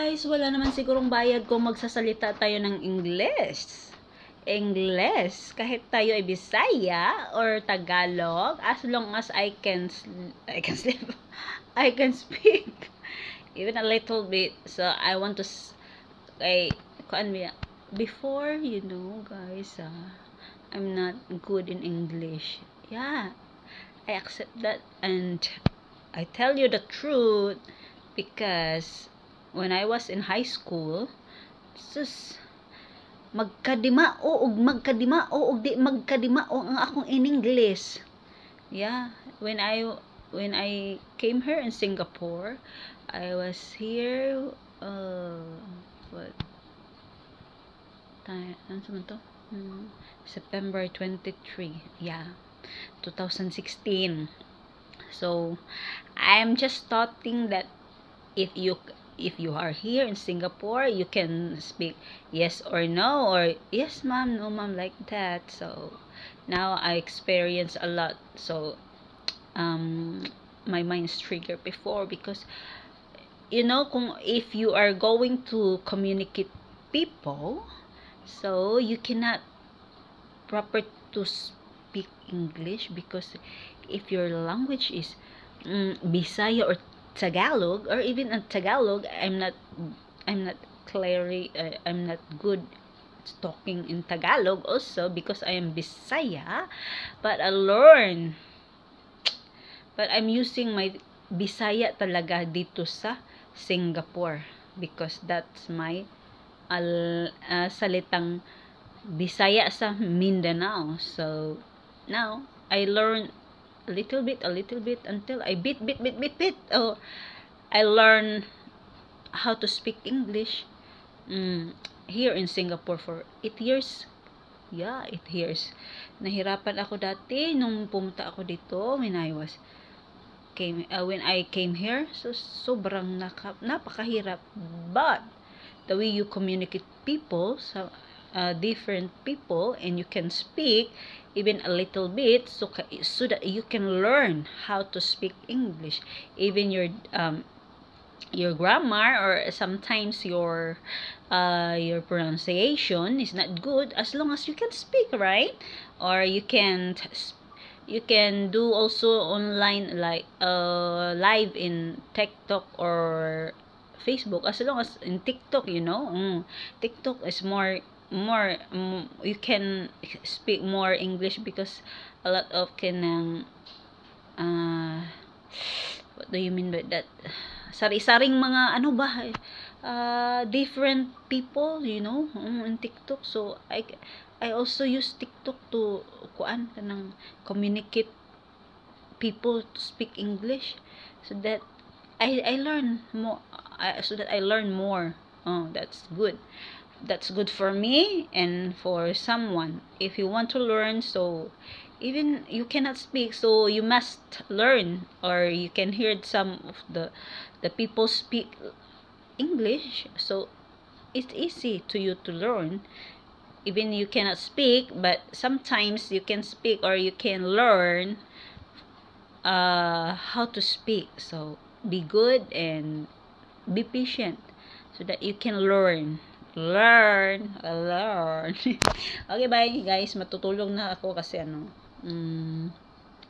guys, wala naman sigurong bayad kung magsasalita tayo ng English. Kahit tayo ay Bisaya or Tagalog, as long as I can sleep, I can speak even a little bit. So I want to before, guys, I'm not good in English. Yeah, I accept that, and I tell you the truth, because when I was in high school, sus, magkadimao ug di magkadimao ang akong in English. Yeah, when I came here in Singapore, I was here what time, ano naman to? September 23. Yeah, 2016. So I'm just starting that if you are here in Singapore, you can speak yes or no, or yes ma'am, no ma'am, like that. So now I experience a lot. So my mind is triggered before, because kung if you are going to communicate people, so you cannot proper to speak English, because if your language is Bisaya or Tagalog, or even in Tagalog, I'm not clearly I'm not good talking in Tagalog also, because I am Bisaya, but I'm using my Bisaya talaga dito sa Singapore, because that's my salitang Bisaya sa Mindanao. So now I learn a little bit until I bit. Oh, I learn how to speak English here in Singapore for 8 years. Yeah, 8 years. Nahirapan ako dati nung pumunta ako dito when I came here. So sobrang napakahirap. But the way you communicate people, different people, and you can speak even a little bit, so that you can learn how to speak English, even your grammar, or sometimes your pronunciation is not good, as long as you can speak, right? Or you can do also online, like live in TikTok or Facebook. As long as in TikTok, TikTok is more you can speak more English, because a lot of what do you mean by that, sari-saring mga different people, in TikTok. So I also use TikTok to communicate people to speak English, so that I learn more, Oh, that's good for me and for someone. If you want to learn, so even you cannot speak, so you must learn, or you can hear some of the people speak English, so it's easy to you to learn. Even you cannot speak, but sometimes you can speak, or you can learn how to speak. So be good and be patient, so that you can learn. Okay, bye guys, matutulog na ako, kasi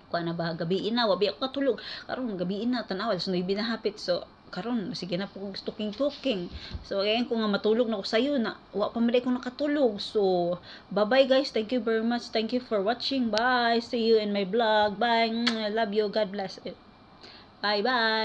kuha na ba, gabi na, wabi ako katulog karon, gabi na, tanaw alas 9 na hapit. So karon sige na po talking. So ngayon ko nga matulog na ko sayo, na wa pa maday ko nakatulog. So bye bye guys, thank you very much, thank you for watching. Bye, see you in my vlog. Bye, I love you, God bless. Bye bye.